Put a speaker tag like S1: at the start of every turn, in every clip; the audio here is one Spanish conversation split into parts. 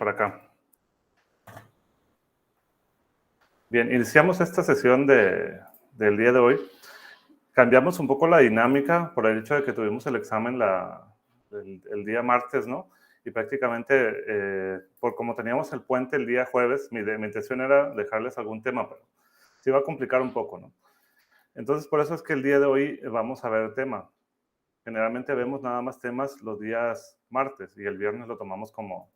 S1: por acá. Bien, iniciamos esta sesión del día de hoy. Cambiamos un poco la dinámica por el hecho de que tuvimos el examen el día martes, ¿no? Y prácticamente, por como teníamos el puente el día jueves, mi intención era dejarles algún tema, pero se iba a complicar un poco, ¿no? Entonces, por eso es que el día de hoy vamos a ver tema. Generalmente vemos nada más temas los días martes y el viernes lo tomamos como,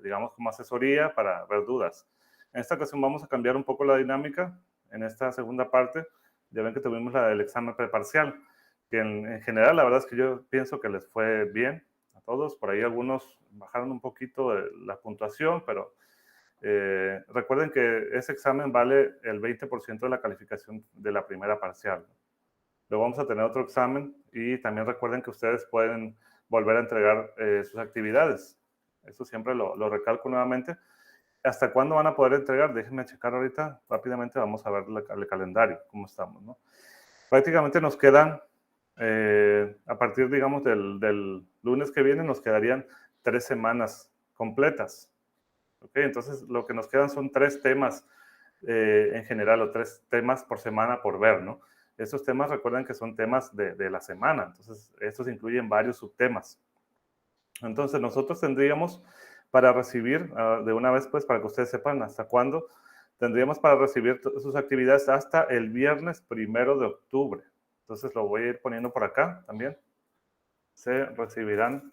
S1: digamos, como asesoría para ver dudas. En esta ocasión vamos a cambiar un poco la dinámica. En esta segunda parte, ya ven que tuvimos el examen preparcial, que en general la verdad es que yo pienso que les fue bien a todos. Por ahí algunos bajaron un poquito la puntuación, pero recuerden que ese examen vale el 20% de la calificación de la primera parcial. Luego vamos a tener otro examen y también recuerden que ustedes pueden volver a entregar sus actividades. Eso siempre lo recalco nuevamente. ¿Hasta cuándo van a poder entregar? Déjenme checar ahorita. Rápidamente vamos a ver el calendario, cómo estamos, ¿no? Prácticamente nos quedan, a partir, digamos, del lunes que viene, nos quedarían 3 semanas completas. ¿Ok? Entonces, lo que nos quedan son 3 temas en general, o 3 temas por semana por ver, ¿no? Estos temas recuerden que son temas de la semana, entonces estos incluyen varios subtemas. Entonces nosotros tendríamos para recibir, de una vez pues para que ustedes sepan hasta cuándo, tendríamos para recibir sus actividades hasta el viernes 1 de octubre. Entonces lo voy a ir poniendo por acá también. Se recibirán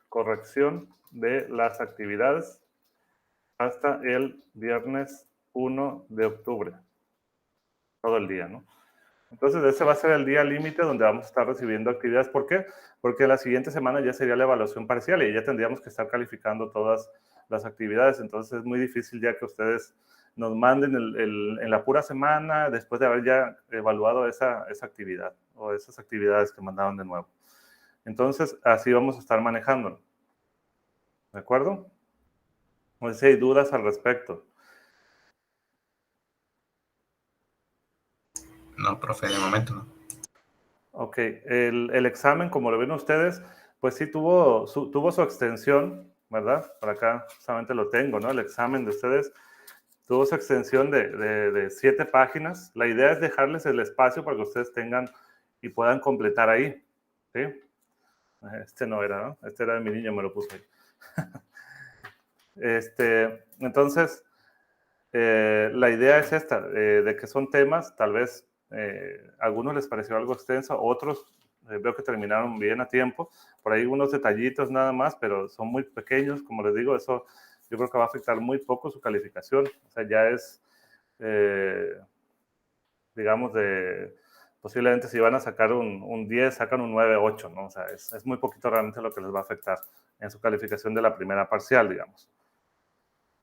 S1: corrección de las actividades hasta el viernes 1 de octubre. Todo el día, ¿no? Entonces, ese va a ser el día límite donde vamos a estar recibiendo actividades. ¿Por qué? Porque la siguiente semana ya sería la evaluación parcial y ya tendríamos que estar calificando todas las actividades. Entonces, es muy difícil ya que ustedes nos manden en la pura semana después de haber ya evaluado esa actividad o esas actividades que mandaron de nuevo. Entonces, así vamos a estar manejándolo. ¿De acuerdo? No sé si hay dudas al respecto.
S2: No, profe, de momento no.
S1: Ok, el examen, como lo ven ustedes, pues sí tuvo su extensión, ¿verdad? Por acá solamente lo tengo, ¿no? El examen de ustedes tuvo su extensión de 7 páginas. La idea es dejarles el espacio para que ustedes tengan y puedan completar ahí, ¿sí? Este no era, ¿no? Este era de mi niño, me lo puse ahí. Entonces, la idea es esta, de que son temas, tal vez a algunos les pareció algo extenso, otros veo que terminaron bien a tiempo, por ahí unos detallitos nada más, pero son muy pequeños, como les digo, eso yo creo que va a afectar muy poco su calificación, o sea, ya es, digamos, posiblemente si van a sacar un 10, sacan un 9, 8, ¿no? O sea, es muy poquito realmente lo que les va a afectar en su calificación de la primera parcial, digamos.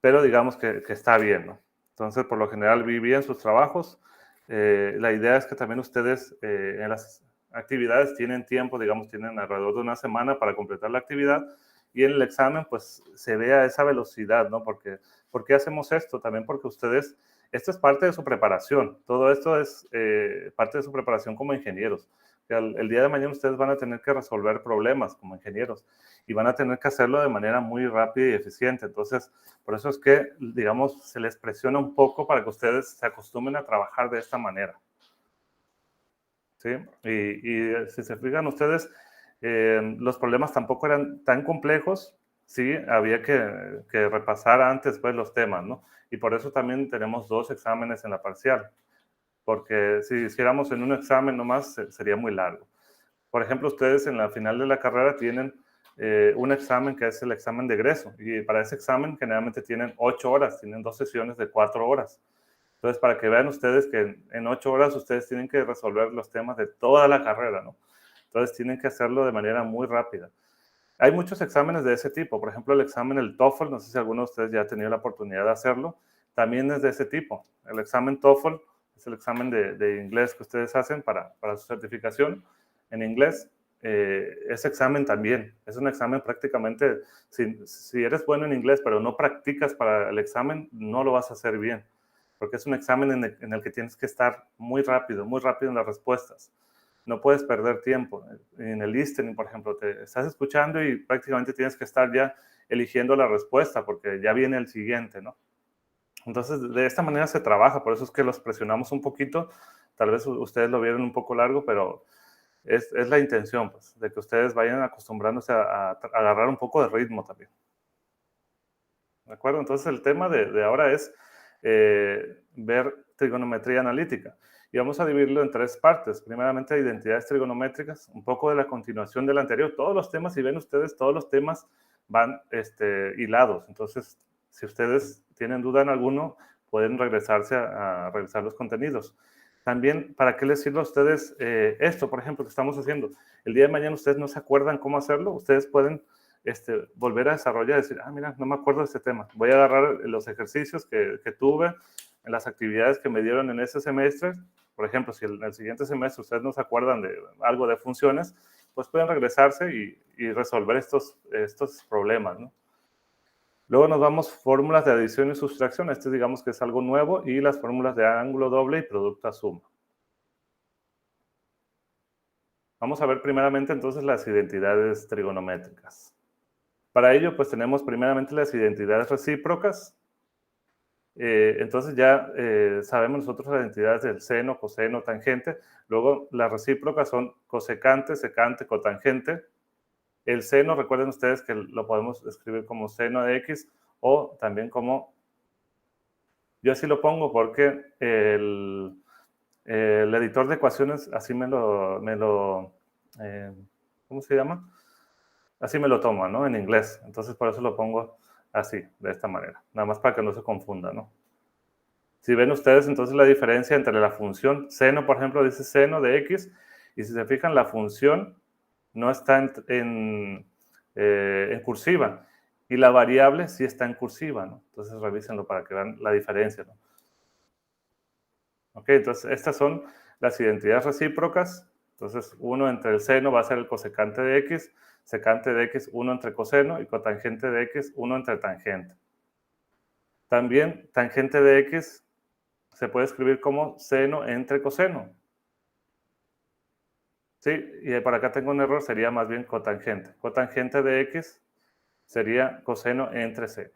S1: Pero digamos que está bien, ¿no? Entonces, por lo general, vi bien sus trabajos. La idea es que también ustedes en las actividades tienen tiempo, digamos, tienen alrededor de una semana para completar la actividad y en el examen, pues, se vea esa velocidad, ¿no? ¿Por qué hacemos esto? También porque ustedes, esto es parte de su preparación, todo esto es parte de su preparación como ingenieros. El día de mañana ustedes van a tener que resolver problemas como ingenieros y van a tener que hacerlo de manera muy rápida y eficiente. Entonces, por eso es que, digamos, se les presiona un poco para que ustedes se acostumbren a trabajar de esta manera. ¿Sí? Y si se fijan ustedes, los problemas tampoco eran tan complejos, sí, había que repasar antes pues, los temas, ¿no? Y por eso también tenemos 2 exámenes en la parcial, porque si hiciéramos en un examen nomás sería muy largo. Por ejemplo, ustedes en la final de la carrera tienen un examen que es el examen de egreso y para ese examen generalmente tienen 8 horas, tienen 2 sesiones de 4 horas. Entonces, para que vean ustedes que en 8 horas ustedes tienen que resolver los temas de toda la carrera, ¿no? Entonces, tienen que hacerlo de manera muy rápida. Hay muchos exámenes de ese tipo. Por ejemplo, el examen, el TOEFL, no sé si alguno de ustedes ya ha tenido la oportunidad de hacerlo, también es de ese tipo. El examen TOEFL es el examen de inglés que ustedes hacen para su certificación en inglés. Ese examen también es un examen prácticamente, si eres bueno en inglés, pero no practicas para el examen, no lo vas a hacer bien, porque es un examen en el que tienes que estar muy rápido en las respuestas. no puedes perder tiempo. En el listening, por ejemplo, te estás escuchando y prácticamente tienes que estar ya eligiendo la respuesta porque ya viene el siguiente, ¿no? Entonces, de esta manera se trabaja, por eso es que los presionamos un poquito. Tal vez ustedes lo vieron un poco largo, pero es la intención, pues, de que ustedes vayan acostumbrándose a agarrar un poco de ritmo también. ¿De acuerdo? Entonces, el tema de ahora es ver trigonometría analítica. Y vamos a dividirlo en tres partes. Primeramente, identidades trigonométricas, un poco de la continuación del anterior. Todos los temas, si ven ustedes, todos los temas van hilados. Entonces, si ustedes tienen duda en alguno, pueden regresarse a revisar los contenidos. También, ¿para qué les sirve a ustedes esto, por ejemplo, que estamos haciendo? El día de mañana ustedes no se acuerdan cómo hacerlo, ustedes pueden volver a desarrollar, decir, mira, no me acuerdo de este tema. Voy a agarrar los ejercicios que tuve en las actividades que me dieron en ese semestre. Por ejemplo, si en el siguiente semestre ustedes no se acuerdan de algo de funciones, pues pueden regresarse y resolver estos problemas, ¿no? Luego nos vamos fórmulas de adición y sustracción. Este digamos que es algo nuevo, y las fórmulas de ángulo doble y producto a suma. Vamos a ver primeramente entonces las identidades trigonométricas. Para ello, pues tenemos primeramente las identidades recíprocas. Entonces ya sabemos nosotros las identidades del seno, coseno, tangente. Luego las recíprocas son cosecante, secante, cotangente. El seno, recuerden ustedes que lo podemos escribir como seno de x o también como, yo así lo pongo porque el editor de ecuaciones así ¿cómo se llama? Así me lo toma, ¿no? En inglés. Entonces por eso lo pongo así, de esta manera. Nada más para que no se confunda, ¿no? Si ven ustedes entonces la diferencia entre la función seno, por ejemplo, dice seno de x, y si se fijan, la función no está en cursiva, y la variable sí está en cursiva, ¿no? Entonces revísenlo para que vean la diferencia, ¿no? Ok, entonces estas son las identidades recíprocas. Entonces, 1 entre el seno va a ser el cosecante de x, secante de x 1 entre coseno, y cotangente de x 1 entre tangente. También tangente de x se puede escribir como seno entre coseno. Sí, y por acá tengo un error, sería más bien cotangente. Cotangente de x sería coseno entre seno.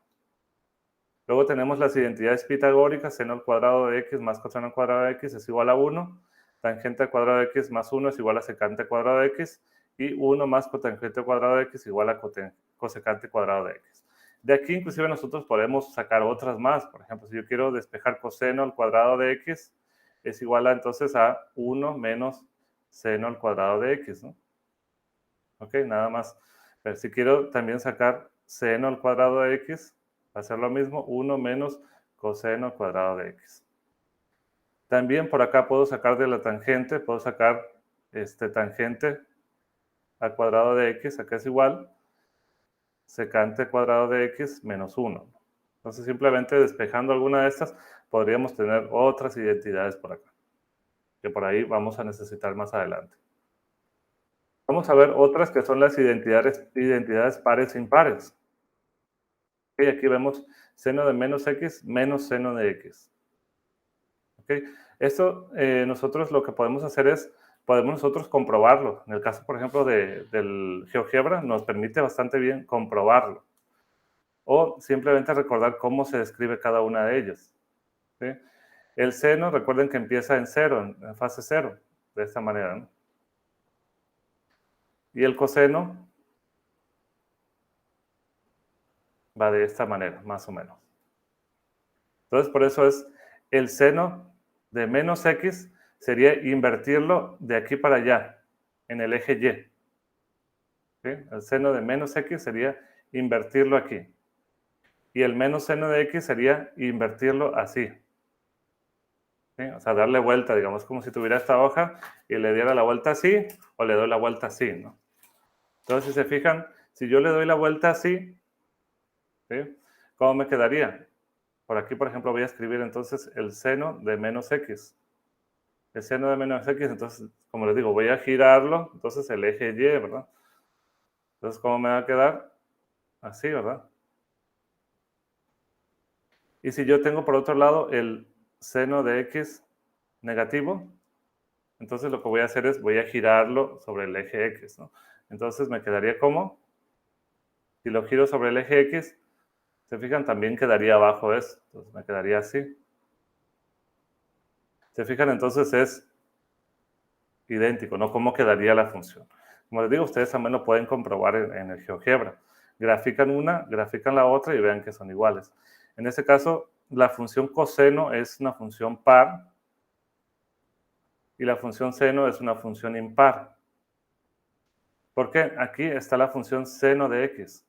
S1: Luego tenemos las identidades pitagóricas, seno al cuadrado de x más coseno al cuadrado de x es igual a 1, tangente al cuadrado de x más 1 es igual a secante al cuadrado de x, y 1 más cotangente al cuadrado de x es igual a cosecante al cuadrado de x. De aquí inclusive nosotros podemos sacar otras más. Por ejemplo, si yo quiero despejar coseno al cuadrado de x, es igual a entonces a 1 menos seno al cuadrado de x, ¿no? Ok, nada más. Pero si quiero también sacar seno al cuadrado de x, va a ser lo mismo, 1 menos coseno al cuadrado de x. También por acá puedo sacar de la tangente, puedo sacar tangente al cuadrado de x, acá es igual, secante al cuadrado de x menos 1. Entonces simplemente despejando alguna de estas, podríamos tener otras identidades por acá, que por ahí vamos a necesitar más adelante. Vamos a ver otras que son las identidades pares e impares. Y aquí vemos seno de menos x menos seno de x. ¿Okay? Esto nosotros lo que podemos hacer es, podemos nosotros comprobarlo. En el caso, por ejemplo, del GeoGebra, nos permite bastante bien comprobarlo. O simplemente recordar cómo se describe cada una de ellas. ¿Sí? El seno, recuerden que empieza en cero, en fase cero, de esta manera, ¿no? Y el coseno va de esta manera, más o menos. Entonces, por eso es el seno de menos x sería invertirlo de aquí para allá, en el eje Y. ¿Sí? El seno de menos x sería invertirlo aquí. Y el menos seno de x sería invertirlo así. ¿Sí? O sea, darle vuelta, digamos, como si tuviera esta hoja y le diera la vuelta así, o le doy la vuelta así, ¿no? Entonces, si se fijan, si yo le doy la vuelta así, ¿sí? ¿Cómo me quedaría? Por aquí, por ejemplo, voy a escribir entonces el seno de menos x. El seno de menos x, entonces, como les digo, voy a girarlo, entonces el eje Y, ¿verdad? Entonces, ¿cómo me va a quedar? Así, ¿verdad? Y si yo tengo por otro lado el seno de x negativo, Entonces lo que voy a hacer es, voy a girarlo sobre el eje X, ¿no? Entonces me quedaría como, si lo giro sobre el eje X, se fijan, también quedaría abajo eso. Entonces me quedaría así. Se fijan, entonces es idéntico, ¿no? ¿Cómo quedaría la función? Como les digo, ustedes también lo pueden comprobar en el GeoGebra. Grafican una, grafican la otra y vean que son iguales. En este caso, la función coseno es una función par y la función seno es una función impar. ¿Por qué? Aquí está la función seno de x.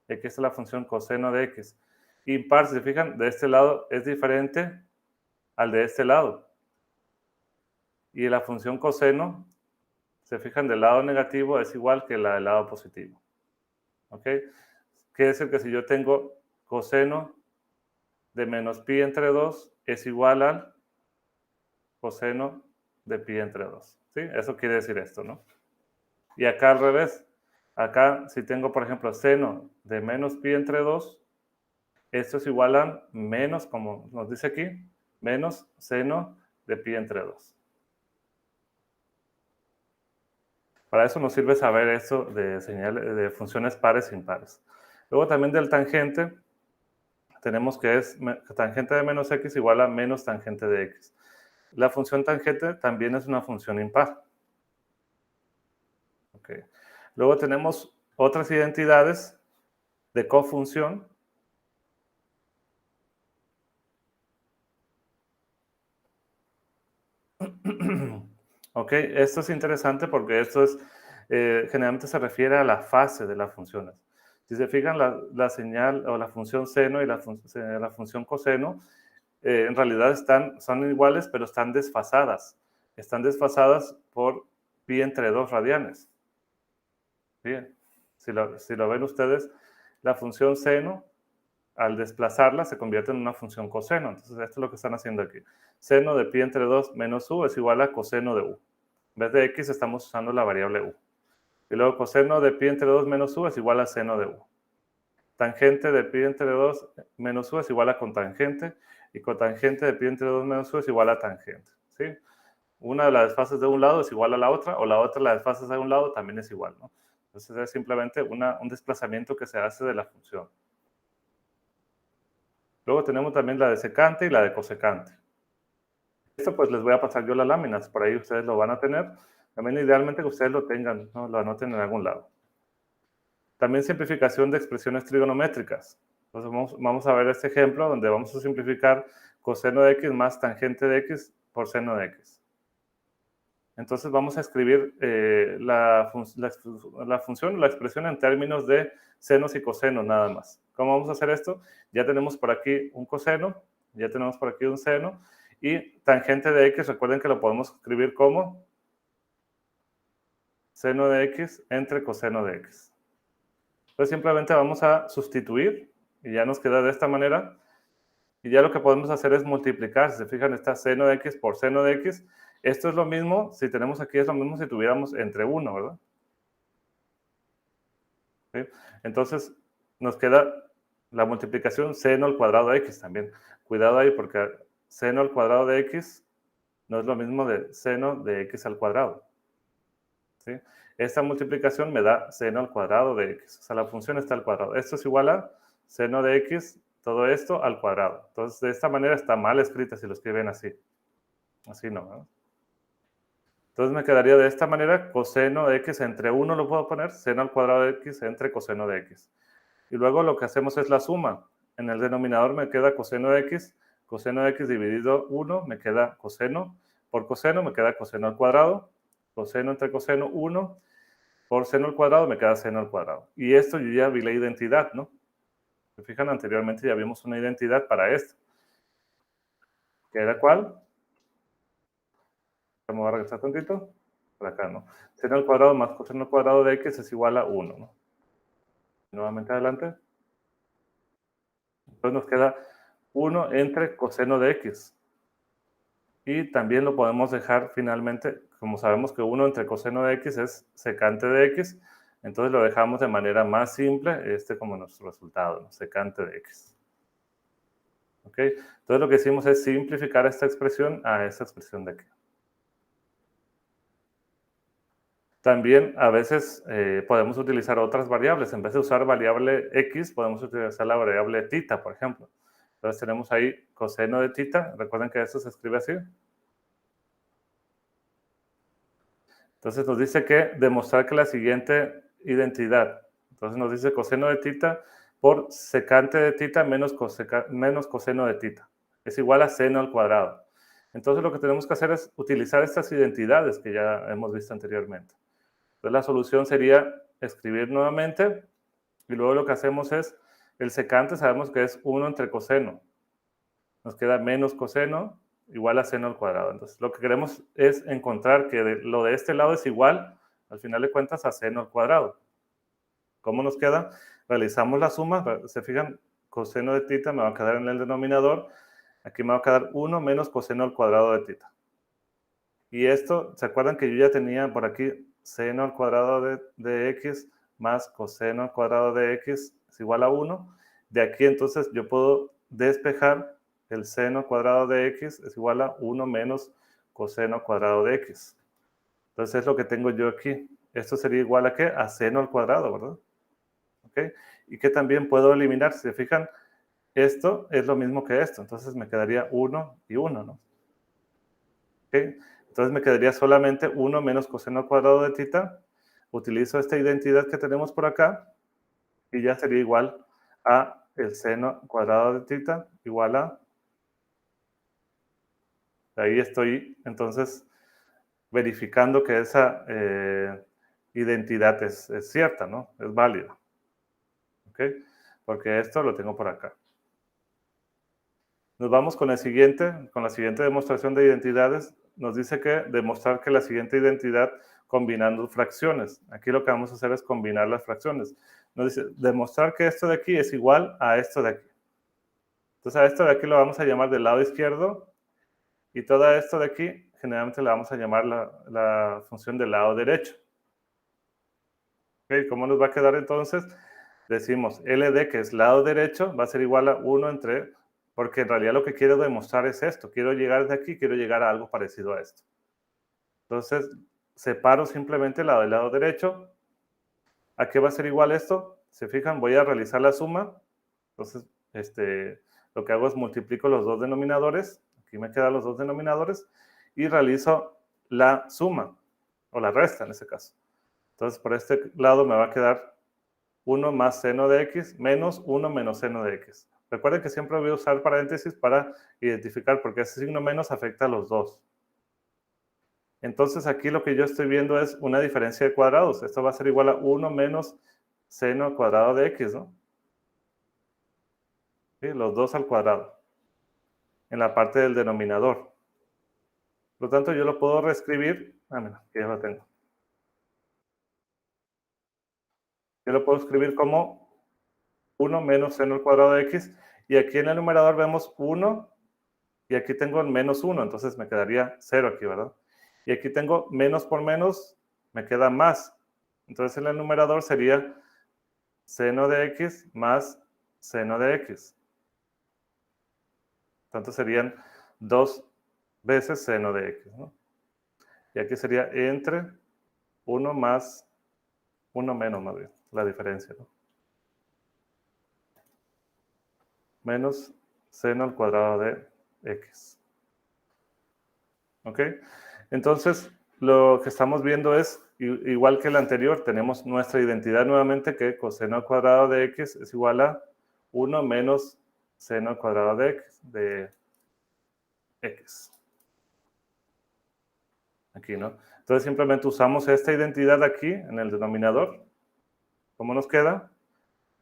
S1: Y aquí está la función coseno de x. Impar, si se fijan, de este lado es diferente al de este lado. Y la función coseno, se fijan, del lado negativo es igual que la del lado positivo. ¿Ok? Quiere decir que si yo tengo coseno de menos pi entre 2 es igual al coseno de pi entre 2. ¿Sí? Eso quiere decir esto, ¿no? Y acá al revés. Acá, si tengo, por ejemplo, seno de menos pi entre 2, esto es igual a menos, como nos dice aquí, menos seno de pi entre 2. Para eso nos sirve saber esto de funciones pares e impares. Luego también del tangente, tenemos que es tangente de menos x igual a menos tangente de x. La función tangente también es una función impar. Okay. Luego tenemos otras identidades de cofunción. Ok, esto es interesante porque esto es, generalmente se refiere a la fase de las funciones. Si se fijan, la señal o la función seno y la función coseno, en realidad son iguales, pero están desfasadas. Están desfasadas por pi entre 2 radianes. Bien, si lo ven ustedes, la función seno, al desplazarla, se convierte en una función coseno. Entonces, esto es lo que están haciendo aquí. Seno de pi entre 2 menos u es igual a coseno de u. En vez de x estamos usando la variable u. Y luego coseno de pi entre 2 menos u es igual a seno de u. Tangente de pi entre 2 menos u es igual a cotangente. Y cotangente de pi entre 2 menos u es igual a tangente. ¿Sí? Una de las desfases de un lado es igual a la otra, o la otra, la desfases de un lado, también es igual, ¿no? Entonces es simplemente un desplazamiento que se hace de la función. Luego tenemos también la de secante y la de cosecante. Esto pues les voy a pasar yo las láminas, por ahí ustedes lo van a tener. También idealmente que ustedes lo tengan, ¿no? Lo anoten en algún lado. También simplificación de expresiones trigonométricas. Entonces vamos a ver este ejemplo donde vamos a simplificar coseno de x más tangente de x por seno de x. Entonces vamos a escribir la función, la expresión en términos de senos y cosenos nada más. ¿Cómo vamos a hacer esto? Ya tenemos por aquí un coseno, ya tenemos por aquí un seno, y tangente de x, recuerden que lo podemos escribir como seno de x entre coseno de x. Entonces simplemente vamos a sustituir y ya nos queda de esta manera. Y ya lo que podemos hacer es multiplicar. Si se fijan, está seno de x por seno de x. Esto es lo mismo, si tenemos aquí es lo mismo si tuviéramos entre 1, ¿verdad? ¿Sí? Entonces nos queda la multiplicación seno al cuadrado de x también. Cuidado ahí porque seno al cuadrado de x no es lo mismo de seno de x al cuadrado. ¿Sí? Esta multiplicación me da seno al cuadrado de x. O sea, la función está al cuadrado. Esto es igual a seno de x, todo esto al cuadrado. Entonces, de esta manera está mal escrita si lo escriben así. Así no, ¿no? Entonces me quedaría de esta manera, coseno de x entre 1 lo puedo poner, seno al cuadrado de x entre coseno de x. Y luego lo que hacemos es la suma. En el denominador me queda coseno de x dividido 1 me queda coseno, por coseno me queda coseno al cuadrado, coseno entre coseno 1, por seno al cuadrado me queda seno al cuadrado. Y esto yo ya vi la identidad, ¿no? Se fijan, anteriormente ya vimos una identidad para esto. ¿Que era cuál? Vamos a regresar tantito. Por acá, ¿no? Seno al cuadrado más coseno al cuadrado de x es igual a 1, ¿no? Nuevamente adelante. Entonces nos queda 1 entre coseno de x. Y también lo podemos dejar finalmente, como sabemos que 1 entre coseno de x es secante de x, entonces lo dejamos de manera más simple, como nuestro resultado, ¿no? Secante de x. ¿Ok? Entonces lo que hicimos es simplificar esta expresión a esta expresión de aquí. También a veces podemos utilizar otras variables. En vez de usar variable x, podemos utilizar la variable tita, por ejemplo. Entonces tenemos ahí coseno de tita. Recuerden que esto se escribe así. Entonces nos dice que demostrar que la siguiente identidad. Entonces nos dice coseno de tita por secante de tita menos coseno de tita. Es igual a seno al cuadrado. Entonces lo que tenemos que hacer es utilizar estas identidades que ya hemos visto anteriormente. Entonces la solución sería escribir nuevamente y luego lo que hacemos es, el secante sabemos que es 1 entre coseno. Nos queda menos coseno igual a seno al cuadrado. Entonces lo que queremos es encontrar que lo de este lado es igual, al final de cuentas, a seno al cuadrado. ¿Cómo nos queda? Realizamos la suma, se fijan, coseno de tita me va a quedar en el denominador, aquí me va a quedar 1 menos coseno al cuadrado de tita. Y esto, ¿se acuerdan que yo ya tenía por aquí seno al cuadrado de x más coseno al cuadrado de x es igual a 1? De aquí entonces yo puedo despejar el seno cuadrado de x es igual a 1 menos coseno cuadrado de x. Entonces es lo que tengo yo aquí. Esto sería igual a ¿qué? A seno al cuadrado, ¿verdad? ¿Ok? Y que también puedo eliminar, si se fijan, esto es lo mismo que esto. Entonces me quedaría 1 y 1, ¿no? ¿Ok? Entonces me quedaría solamente 1 menos coseno al cuadrado de tita. Utilizo esta identidad que tenemos por acá y ya sería igual a el seno cuadrado de tita igual a... Ahí estoy entonces verificando que esa identidad es cierta, ¿no? Es válida. ¿Ok? Porque esto lo tengo por acá. Nos vamos con la siguiente demostración de identidades. Nos dice que demostrar que la siguiente identidad combinando fracciones. Aquí lo que vamos a hacer es combinar las fracciones. Nos dice demostrar que esto de aquí es igual a esto de aquí. Entonces a esto de aquí lo vamos a llamar del lado izquierdo y todo esto de aquí generalmente le vamos a llamar la función del lado derecho. ¿Okay? ¿Cómo nos va a quedar entonces? Decimos LD, que es lado derecho, va a ser igual a 1 entre... Porque en realidad lo que quiero demostrar es esto. Quiero llegar de aquí, quiero llegar a algo parecido a esto. Entonces, separo simplemente la del lado derecho. ¿A qué va a ser igual esto? Se fijan, voy a realizar la suma. Entonces, lo que hago es multiplico los dos denominadores. Aquí me quedan los dos denominadores. Y realizo la suma, o la resta en este caso. Entonces, por este lado me va a quedar 1 más seno de x menos 1 menos seno de x. Recuerden que siempre voy a usar paréntesis para identificar porque ese signo menos afecta a los dos. Entonces aquí lo que yo estoy viendo es una diferencia de cuadrados. Esto va a ser igual a 1 menos seno al cuadrado de x, ¿no? ¿Sí? Los dos al cuadrado. En la parte del denominador. Por lo tanto, yo lo puedo reescribir. Mira, que ya lo tengo. Yo lo puedo escribir como 1 menos seno al cuadrado de x. Y aquí en el numerador vemos 1 y aquí tengo el menos 1, entonces me quedaría 0 aquí, ¿verdad? Y aquí tengo menos por menos, me queda más. Entonces en el numerador sería seno de x más seno de x. Tanto serían 2 veces seno de x, ¿no? Y aquí sería entre 1 más 1 menos, más bien, la diferencia, ¿no? Menos seno al cuadrado de x. ¿Ok? Entonces, lo que estamos viendo es, igual que el anterior, tenemos nuestra identidad nuevamente que coseno al cuadrado de x es igual a 1 menos seno al cuadrado de x. Aquí, ¿no? Entonces, simplemente usamos esta identidad aquí en el denominador. ¿Cómo nos queda?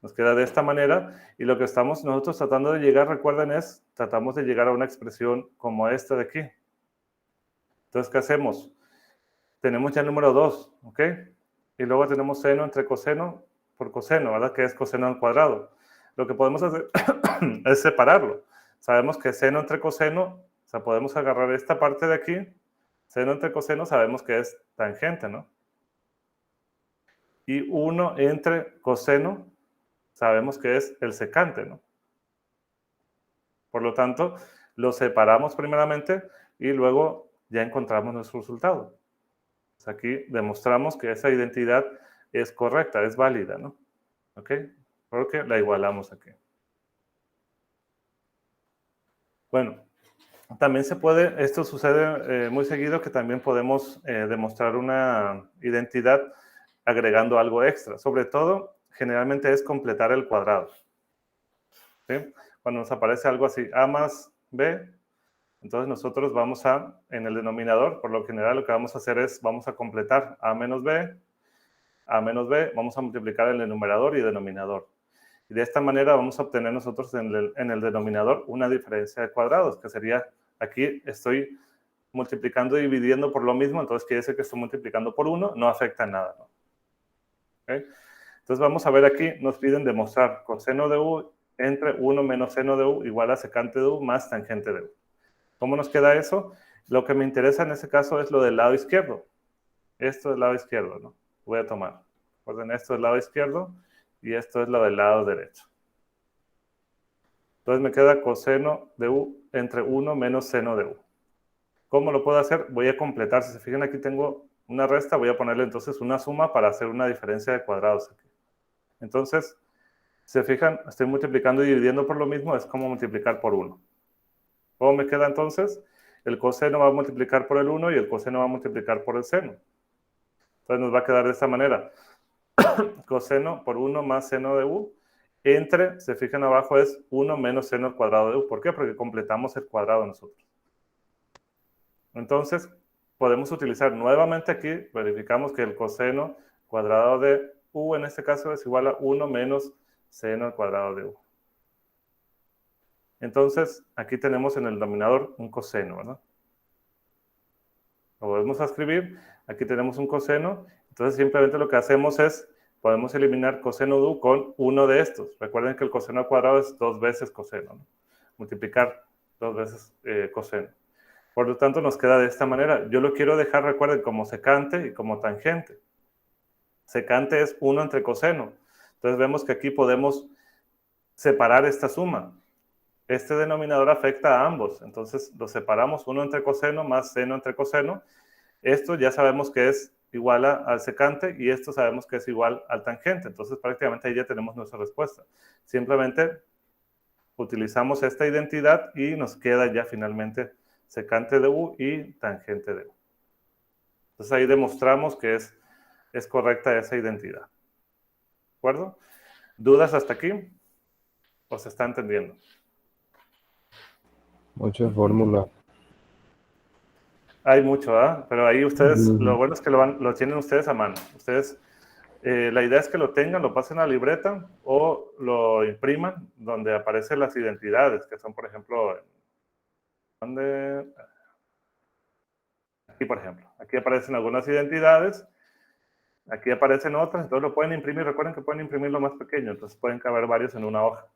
S1: Nos queda de esta manera. Y lo que estamos nosotros tratando de llegar, recuerden, tratamos de llegar a una expresión como esta de aquí. Entonces, ¿qué hacemos? Tenemos ya el número 2, ¿ok? Y luego tenemos seno entre coseno por coseno, ¿verdad? Que es coseno al cuadrado. Lo que podemos hacer es separarlo. Sabemos que seno entre coseno, o sea, podemos agarrar esta parte de aquí. Seno entre coseno sabemos que es tangente, ¿no? Y 1 entre coseno sabemos que es el secante, ¿no? Por lo tanto, lo separamos primeramente y luego ya encontramos nuestro resultado. Pues aquí demostramos que esa identidad es correcta, es válida, ¿no? ¿Ok? Porque la igualamos aquí. Bueno, también se puede, esto sucede muy seguido, que también podemos demostrar una identidad agregando algo extra. Sobre todo, generalmente es completar el cuadrado. ¿Sí? Cuando nos aparece algo así, A más B, entonces nosotros vamos a, en el denominador, por lo general lo que vamos a hacer es, vamos a completar A menos B, vamos a multiplicar el numerador y denominador. Y de esta manera vamos a obtener nosotros en el denominador una diferencia de cuadrados, que sería, aquí estoy multiplicando y dividiendo por lo mismo, entonces quiere decir que estoy multiplicando por 1, no afecta nada, ¿no? ¿Okay? Entonces vamos a ver aquí, nos piden demostrar coseno de u entre 1 menos seno de u igual a secante de u más tangente de u. ¿Cómo nos queda eso? Lo que me interesa en este caso es lo del lado izquierdo. Esto es el lado izquierdo, ¿no? Voy a tomar. Recuerden, esto es el lado izquierdo y esto es lo del lado derecho. Entonces me queda coseno de u entre 1 menos seno de u. ¿Cómo lo puedo hacer? Voy a completar. Si se fijan, aquí tengo una resta, voy a ponerle entonces una suma para hacer una diferencia de cuadrados aquí. Entonces, si se fijan, estoy multiplicando y dividiendo por lo mismo, es como multiplicar por 1. ¿Cómo me queda entonces? El coseno va a multiplicar por el 1 y el coseno va a multiplicar por el seno. Entonces nos va a quedar de esta manera. Coseno por 1 más seno de u entre, se fijan abajo, es 1 menos seno al cuadrado de u. ¿Por qué? Porque completamos el cuadrado nosotros. Entonces, podemos utilizar nuevamente aquí, verificamos que el coseno cuadrado de u en este caso es igual a 1 menos seno al cuadrado de u. Entonces, aquí tenemos en el denominador un coseno, ¿verdad? Lo volvemos a escribir, aquí tenemos un coseno, entonces simplemente lo que hacemos es, podemos eliminar coseno de u con uno de estos. Recuerden que el coseno al cuadrado es 2 veces coseno, ¿no? Multiplicar 2 veces coseno. Por lo tanto, nos queda de esta manera. Yo lo quiero dejar, recuerden, como secante y como tangente. Secante es 1 entre coseno. Entonces vemos que aquí podemos separar esta suma. Este denominador afecta a ambos. Entonces lo separamos 1 entre coseno más seno entre coseno. Esto ya sabemos que es igual al secante y esto sabemos que es igual al tangente. Entonces prácticamente ahí ya tenemos nuestra respuesta. Simplemente utilizamos esta identidad y nos queda ya finalmente secante de u y tangente de u. Entonces ahí demostramos que es correcta esa identidad. ¿De acuerdo? ¿Dudas hasta aquí? ¿O se está entendiendo?
S3: Muchas fórmulas.
S1: Hay mucho, ¿ah? Pero ahí ustedes, lo bueno es que lo tienen ustedes a mano. Ustedes, la idea es que lo tengan, lo pasen a la libreta o lo impriman donde aparecen las identidades, que son, por ejemplo, aquí, por ejemplo. Aquí aparecen algunas identidades, aquí aparecen otras, entonces lo pueden imprimir. Recuerden que pueden imprimir lo más pequeño, entonces pueden caber varios en una hoja.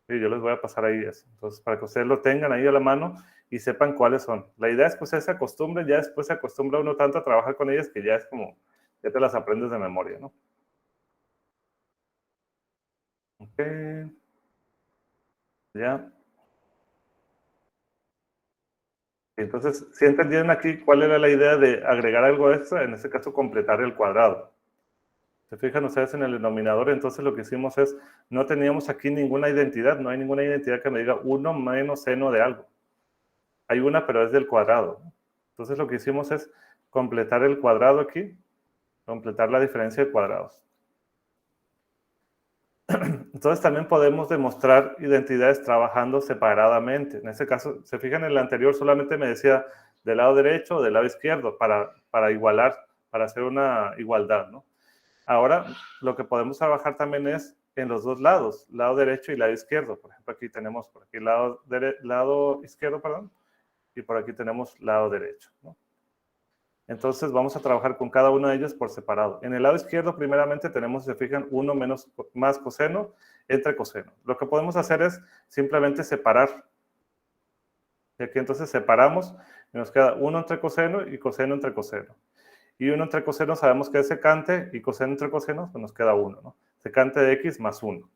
S1: Y yo les voy a pasar ahí eso. Entonces, para que ustedes lo tengan ahí a la mano y sepan cuáles son. La idea es que ustedes se acostumbren, ya después se acostumbra uno tanto a trabajar con ellas que ya es como, ya te las aprendes de memoria, ¿no? Ok. Ya. Entonces, ¿sí entendieron aquí cuál era la idea de agregar algo extra? En este caso, completar el cuadrado. Se fijan ustedes en el denominador, entonces lo que hicimos es, no teníamos aquí ninguna identidad, no hay ninguna identidad que me diga 1 menos seno de algo. Hay una, pero es del cuadrado. Entonces lo que hicimos es completar el cuadrado aquí, completar la diferencia de cuadrados. Entonces también podemos demostrar identidades trabajando separadamente. En este caso, se fijan en el anterior, solamente me decía del lado derecho o del lado izquierdo para igualar, para hacer una igualdad, ¿no? Ahora, lo que podemos trabajar también es en los dos lados, lado derecho y lado izquierdo. Por ejemplo, aquí tenemos por aquí lado izquierdo, perdón, y por aquí tenemos lado derecho, ¿no? Entonces vamos a trabajar con cada uno de ellos por separado. En el lado izquierdo, primeramente, tenemos, si se fijan, 1 más coseno entre coseno. Lo que podemos hacer es simplemente separar. Y aquí entonces separamos y nos queda 1 entre coseno y coseno entre coseno. Y 1 entre coseno sabemos que es secante y coseno entre coseno, pues nos queda 1, ¿no? Secante de x más 1.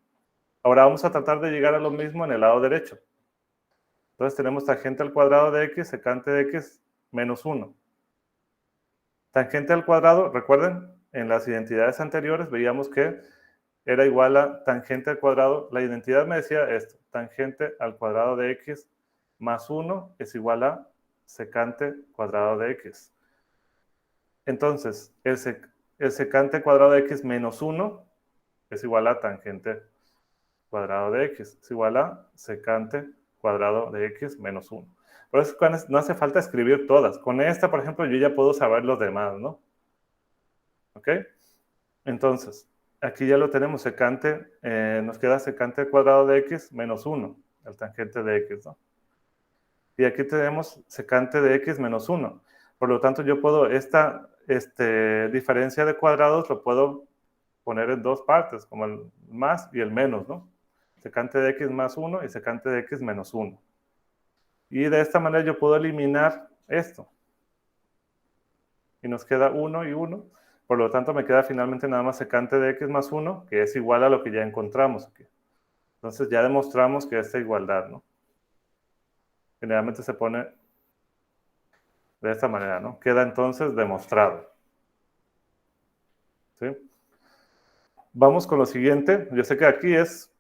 S1: Ahora vamos a tratar de llegar a lo mismo en el lado derecho. Entonces tenemos tangente al cuadrado de x, secante de x menos 1. Tangente al cuadrado, recuerden, en las identidades anteriores veíamos que era igual a tangente al cuadrado. La identidad me decía esto, tangente al cuadrado de x más 1 es igual a secante cuadrado de x. Entonces, el secante cuadrado de x menos 1 es igual a tangente cuadrado de x, es igual a secante cuadrado de x menos 1. Por eso no hace falta escribir todas. Con esta, por ejemplo, yo ya puedo saber los demás, ¿no? ¿Ok? Entonces, aquí ya lo tenemos, secante, nos queda secante cuadrado de x menos 1, el tangente de x, ¿no? Y aquí tenemos secante de x menos 1. Por lo tanto, yo puedo, esta diferencia de cuadrados lo puedo poner en dos partes, como el más y el menos, ¿no? Secante de x más 1 y secante de x menos 1. Y de esta manera yo puedo eliminar esto. Y nos queda 1 y 1. Por lo tanto, me queda finalmente nada más secante de x más 1, que es igual a lo que ya encontramos aquí. Entonces ya demostramos que esta igualdad, ¿no? Generalmente se pone de esta manera, ¿no? Queda entonces demostrado. ¿Sí? Vamos con lo siguiente. Yo sé que aquí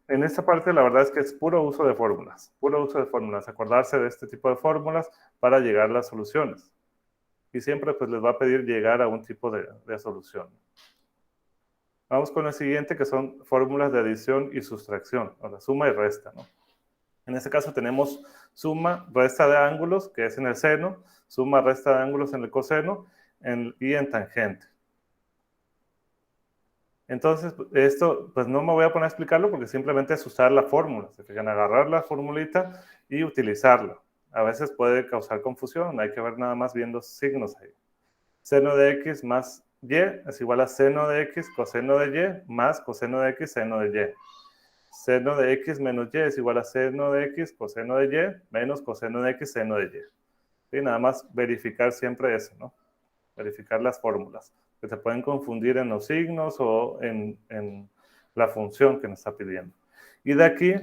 S1: en esta parte la verdad es que es puro uso de fórmulas. Puro uso de fórmulas. Acordarse de este tipo de fórmulas para llegar a las soluciones. Y siempre pues les va a pedir llegar a un tipo de solución. Vamos con el siguiente, que son fórmulas de adición y sustracción, o la suma y resta, ¿no? En este caso tenemos suma, resta de ángulos, que es en el seno, suma, resta de ángulos en el coseno y en tangente. Entonces, esto, pues no me voy a poner a explicarlo porque simplemente es usar la fórmula. Se fijan, agarrar la formulita y utilizarla. A veces puede causar confusión, hay que ver nada más viendo signos ahí. Seno de x más y es igual a seno de x coseno de y más coseno de x seno de y. Seno de x menos y es igual a seno de x coseno de y menos coseno de x seno de y. ¿Sí? Nada más verificar siempre eso, ¿no? Verificar las fórmulas, que se pueden confundir en los signos o en la función que nos está pidiendo. Y de aquí,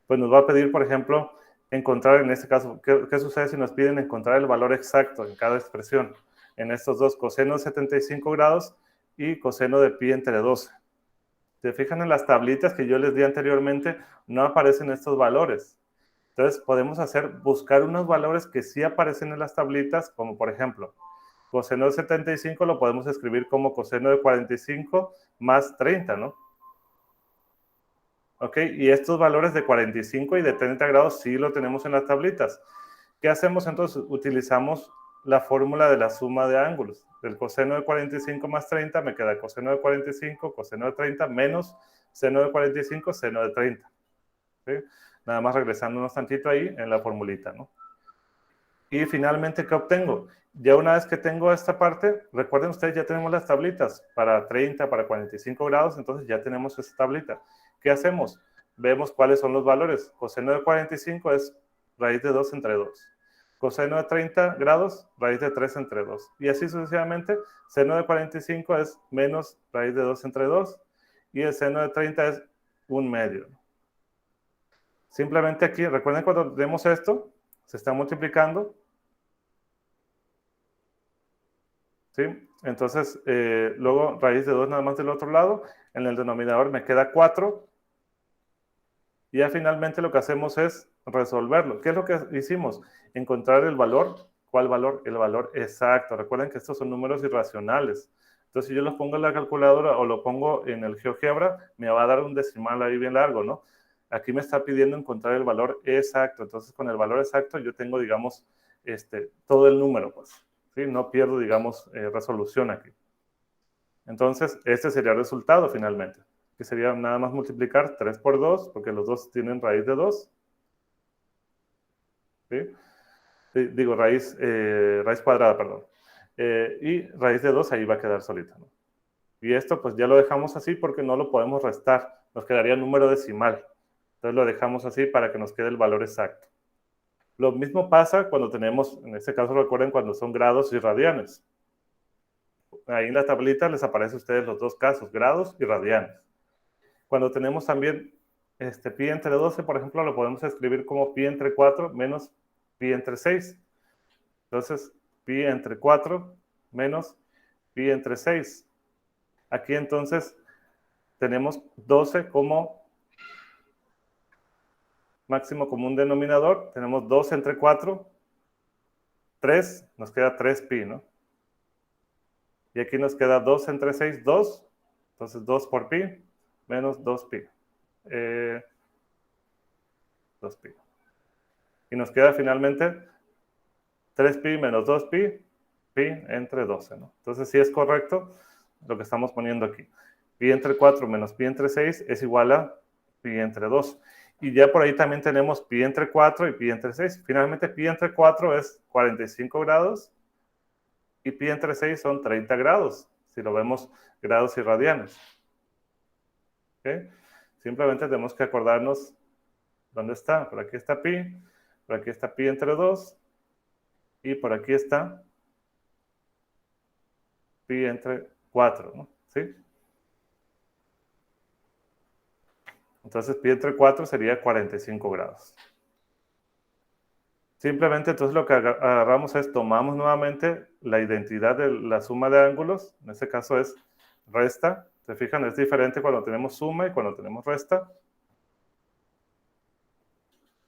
S1: pues nos va a pedir, por ejemplo, encontrar en este caso, ¿qué sucede si nos piden encontrar el valor exacto en cada expresión? En estos dos, coseno de 75 grados y coseno de pi entre 12. Si se fijan en las tablitas que yo les di anteriormente, no aparecen estos valores. Entonces podemos buscar unos valores que sí aparecen en las tablitas, como por ejemplo, coseno de 75 lo podemos escribir como coseno de 45 más 30, ¿no? ¿Ok? Y estos valores de 45 y de 30 grados sí lo tenemos en las tablitas. ¿Qué hacemos entonces? Utilizamos la fórmula de la suma de ángulos. Del coseno de 45 más 30 me queda coseno de 45, coseno de 30 menos seno de 45, seno de 30. ¿Sí? Nada más regresándonos tantito ahí en la formulita, ¿no? Y finalmente, ¿qué obtengo? Ya una vez que tengo esta parte, recuerden ustedes, ya tenemos las tablitas para 30, para 45 grados, entonces ya tenemos esta tablita. ¿Qué hacemos? Vemos cuáles son los valores. Coseno de 45 es raíz de 2 entre 2. Coseno de 30 grados, raíz de 3 entre 2. Y así sucesivamente, seno de 45 es menos raíz de 2 entre 2. Y el seno de 30 es 1/2. Simplemente aquí, recuerden cuando tenemos esto, se está multiplicando. ¿Sí? Entonces, luego raíz de 2 nada más del otro lado. En el denominador me queda 4. Y ya finalmente lo que hacemos es resolverlo. ¿Qué es lo que hicimos? Encontrar el valor. ¿Cuál valor? El valor exacto. Recuerden que estos son números irracionales. Entonces, si yo los pongo en la calculadora o lo pongo en el GeoGebra, me va a dar un decimal ahí bien largo, ¿no? Aquí me está pidiendo encontrar el valor exacto. Entonces, con el valor exacto yo tengo, digamos, todo el número, pues. ¿Sí? No pierdo, digamos, resolución aquí. Entonces, este sería el resultado finalmente, que sería nada más multiplicar 3 por 2, porque los dos tienen raíz de 2. ¿Sí? Digo, raíz cuadrada, perdón. Y raíz de 2 ahí va a quedar solita, ¿no? Y esto pues ya lo dejamos así porque no lo podemos restar. Nos quedaría el número decimal. Entonces lo dejamos así para que nos quede el valor exacto. Lo mismo pasa cuando tenemos, en este caso recuerden cuando son grados y radianes. Ahí en la tablita les aparece a ustedes los dos casos, grados y radianes. Cuando tenemos también pi entre 12, por ejemplo, lo podemos escribir como pi entre 4 menos pi entre 6. Entonces, pi entre 4 menos pi entre 6. Aquí entonces tenemos 12 como máximo común denominador. Tenemos 2 entre 4, 3, nos queda 3pi, ¿no? Y aquí nos queda 2 entre 6, 2. Entonces 2 por pi menos 2pi. 2pi. Y nos queda finalmente 3pi menos 2pi, pi entre 12, ¿no? Entonces sí es correcto lo que estamos poniendo aquí. Pi entre 4 menos pi entre 6 es igual a pi entre 2. Y ya por ahí también tenemos pi entre 4 y pi entre 6. Finalmente pi entre 4 es 45 grados y pi entre 6 son 30 grados, si lo vemos grados y radianes. ¿Okay? Simplemente tenemos que acordarnos dónde está. Por aquí está pi, por aquí está pi entre 2 y por aquí está pi entre 4, ¿no? ¿Sí? Entonces pi entre 4 sería 45 grados. Simplemente entonces lo que agarramos es, tomamos nuevamente la identidad de la suma de ángulos, en este caso es resta. ¿Se fijan? Es diferente cuando tenemos suma y cuando tenemos resta.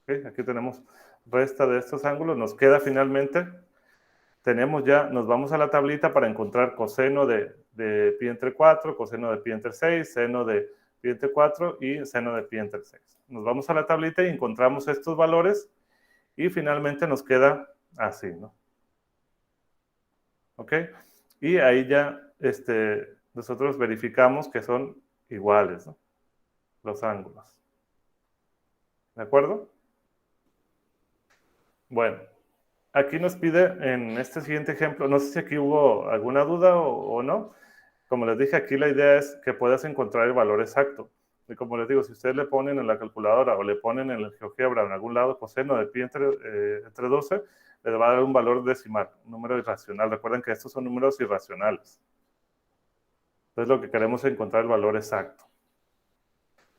S1: ¿Okay? Aquí tenemos resta de estos ángulos, nos queda finalmente, tenemos ya, nos vamos a la tablita para encontrar coseno de pi entre 4, coseno de pi entre 6, seno de pi entre 4 y seno de pi entre 6. Nos vamos a la tablita y encontramos estos valores y finalmente nos queda así, ¿no? ¿Ok? Y ahí ya nosotros verificamos que son iguales, ¿no? Los ángulos. ¿De acuerdo? Bueno, aquí nos pide en este siguiente ejemplo, no sé si aquí hubo alguna duda o no. Como les dije, aquí la idea es que puedas encontrar el valor exacto. Y como les digo, si ustedes le ponen en la calculadora o le ponen en el GeoGebra en algún lado coseno de pi entre 12, les va a dar un valor decimal, un número irracional. Recuerden que estos son números irracionales. Entonces lo que queremos es encontrar el valor exacto.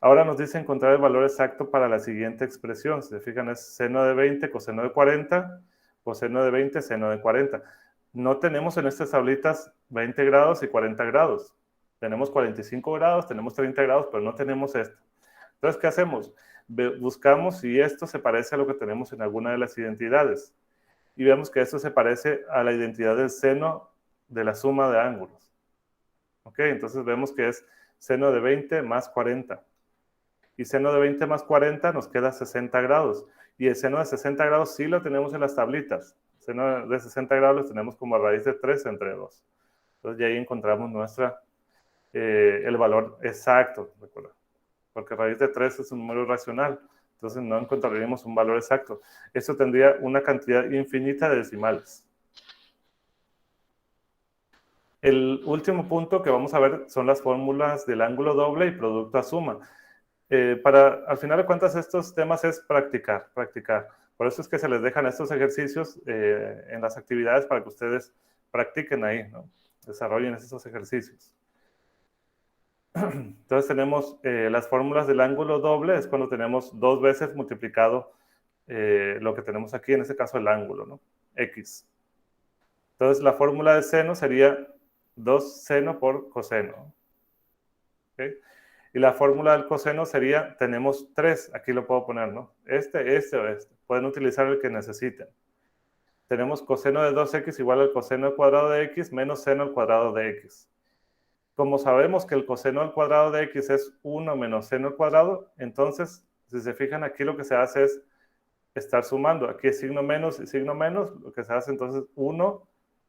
S1: Ahora nos dice encontrar el valor exacto para la siguiente expresión. Si se fijan, es seno de 20, coseno de 40, coseno de 20, seno de 40. No tenemos en estas tablitas 20 grados y 40 grados. Tenemos 45 grados, tenemos 30 grados, pero no tenemos esto. Entonces, ¿qué hacemos? Buscamos si esto se parece a lo que tenemos en alguna de las identidades. Y vemos que esto se parece a la identidad del seno de la suma de ángulos. ¿Ok? Entonces vemos que es seno de 20 más 40. Y seno de 20 más 40 nos queda 60 grados. Y el seno de 60 grados sí lo tenemos en las tablitas. El seno de 60 grados lo tenemos como raíz de 3 entre 2. Entonces ya ahí encontramos el valor exacto, ¿recuerda? Porque raíz de 3 es un número racional. Entonces no encontraríamos un valor exacto. Esto tendría una cantidad infinita de decimales. El último punto que vamos a ver son las fórmulas del ángulo doble y producto a suma. Al final de cuentas, estos temas es practicar. Por eso es que se les dejan estos ejercicios en las actividades para que ustedes practiquen ahí, ¿no? Desarrollen esos ejercicios. Entonces tenemos las fórmulas del ángulo doble, es cuando tenemos 2 veces multiplicado lo que tenemos aquí, en este caso el ángulo, ¿no? X. Entonces la fórmula de seno sería 2 seno por coseno. ¿Okay? Y la fórmula del coseno sería, tenemos 3, aquí lo puedo poner, ¿no? Este o este. Pueden utilizar el que necesiten. Tenemos coseno de 2x igual al coseno al cuadrado de x menos seno al cuadrado de x. Como sabemos que el coseno al cuadrado de x es 1 menos seno al cuadrado, entonces, si se fijan, aquí lo que se hace es estar sumando. Aquí es signo menos y signo menos, lo que se hace entonces 1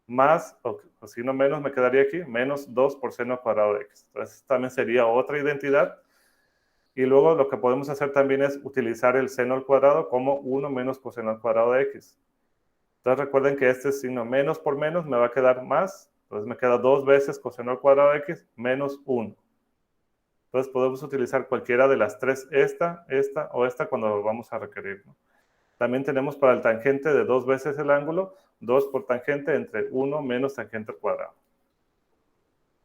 S1: más, o signo menos me quedaría aquí, menos 2 por seno al cuadrado de x. Entonces también sería otra identidad. Y luego lo que podemos hacer también es utilizar el seno al cuadrado como 1 menos coseno al cuadrado de x. Entonces recuerden que este signo menos por menos me va a quedar más. Entonces me queda 2 veces coseno al cuadrado de x menos 1. Entonces podemos utilizar cualquiera de las tres, esta o esta cuando lo vamos a requerir, ¿no? También tenemos para el tangente de 2 veces el ángulo, 2 por tangente entre 1 menos tangente al cuadrado.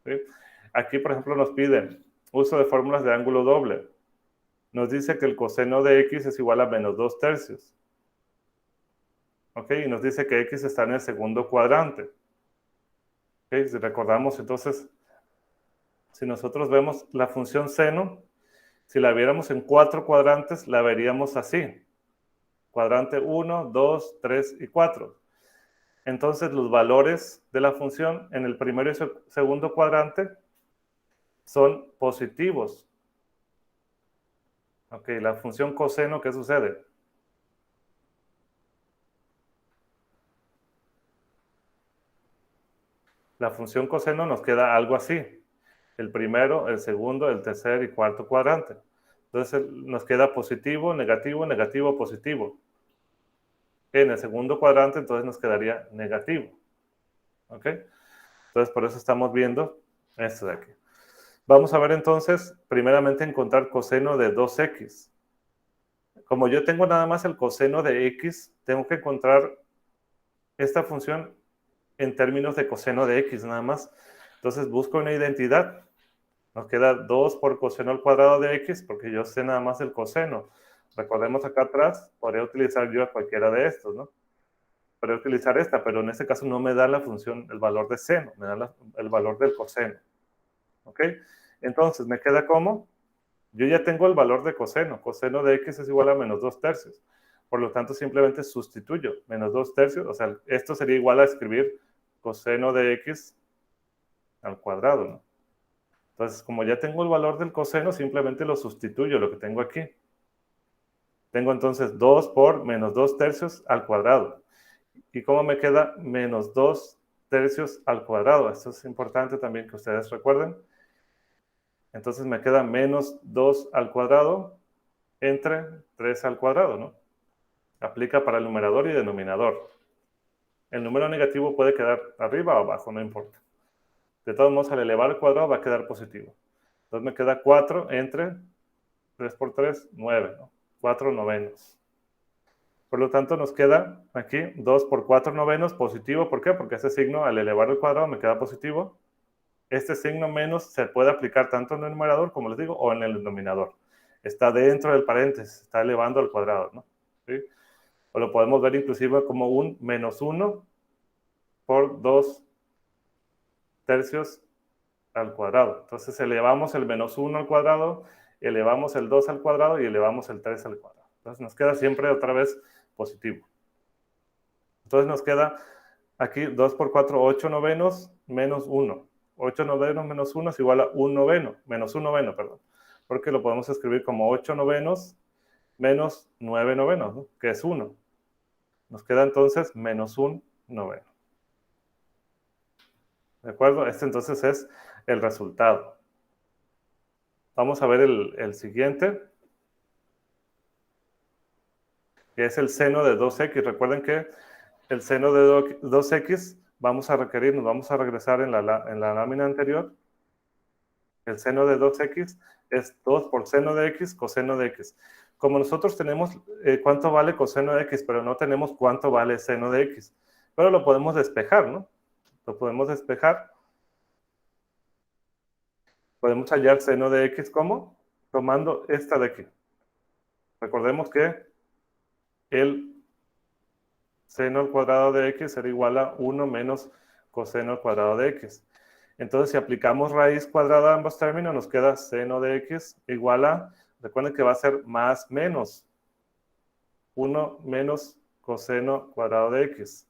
S1: ¿Sí? Aquí, por ejemplo, nos piden uso de fórmulas de ángulo doble. Nos dice que el coseno de x es igual a menos 2 tercios. ¿Ok? Y nos dice que x está en el segundo cuadrante. ¿Okay? Si recordamos, entonces, si nosotros vemos la función seno, si la viéramos en 4 cuadrantes, la veríamos así. Cuadrante 1, 2, 3 y 4. Entonces, los valores de la función en el primero y segundo cuadrante son positivos. Ok, la función coseno, ¿qué sucede? La función coseno nos queda algo así. El primero, el segundo, el tercer y cuarto cuadrante. Entonces nos queda positivo, negativo, negativo, positivo. En el segundo cuadrante entonces nos quedaría negativo. ¿Ok? Entonces por eso estamos viendo esto de aquí. Vamos a ver entonces, primeramente encontrar coseno de 2x. Como yo tengo nada más el coseno de x, tengo que encontrar esta función en términos de coseno de x nada más. Entonces busco una identidad. Nos queda 2 por coseno al cuadrado de x, porque yo sé nada más el coseno. Recordemos acá atrás, podría utilizar yo cualquiera de estos, ¿no? Podría utilizar esta, pero en este caso no me da la función, el valor de seno, me da el valor del coseno. ¿Ok? Entonces, me queda como, yo ya tengo el valor de coseno. Coseno de x es igual a menos 2 tercios. Por lo tanto, simplemente sustituyo menos 2 tercios. O sea, esto sería igual a escribir coseno de x al cuadrado, ¿no? Entonces, como ya tengo el valor del coseno, simplemente lo sustituyo, lo que tengo aquí. Tengo entonces 2 por menos 2 tercios al cuadrado. ¿Y cómo me queda? Menos 2 tercios al cuadrado. Esto es importante también que ustedes recuerden. Entonces me queda menos 2 al cuadrado entre 3 al cuadrado, ¿no? Aplica para el numerador y denominador. El número negativo puede quedar arriba o abajo, no importa. De todos modos, al elevar al cuadrado va a quedar positivo. Entonces me queda 4 entre 3 por 3, 9, ¿no? 4 novenos. Por lo tanto, nos queda aquí 2 por 4 novenos positivo. ¿Por qué? Porque este signo al elevar al cuadrado me queda positivo. Este signo menos se puede aplicar tanto en el numerador, como les digo, o en el denominador. Está dentro del paréntesis, está elevando al cuadrado, ¿no? ¿Sí? O lo podemos ver inclusive como un menos 1 por 2 tercios al cuadrado. Entonces elevamos el menos 1 al cuadrado, elevamos el 2 al cuadrado y elevamos el 3 al cuadrado. Entonces nos queda siempre otra vez positivo. Entonces nos queda aquí 2 por 4, 8 novenos menos 1. 8 novenos menos 1 es igual a 1 noveno, menos 1 noveno, perdón. Porque lo podemos escribir como 8 novenos menos 9 novenos, ¿no? Que es 1. Nos queda entonces menos 1 noveno. ¿De acuerdo? Este entonces es el resultado. Vamos a ver el siguiente, que es el seno de 2x. Recuerden que el seno de 2x vamos a requerir, nos vamos a regresar en la lámina anterior. El seno de 2x es 2 por seno de x, coseno de x. Como nosotros tenemos cuánto vale coseno de x, pero no tenemos cuánto vale seno de x. Pero lo podemos despejar, ¿no? Lo podemos despejar. Podemos hallar seno de x como tomando esta de aquí. Recordemos que el seno al cuadrado de x será igual a 1 menos coseno al cuadrado de x. Entonces, si aplicamos raíz cuadrada a ambos términos, nos queda seno de x igual a, recuerden que va a ser más menos 1 menos coseno cuadrado de x.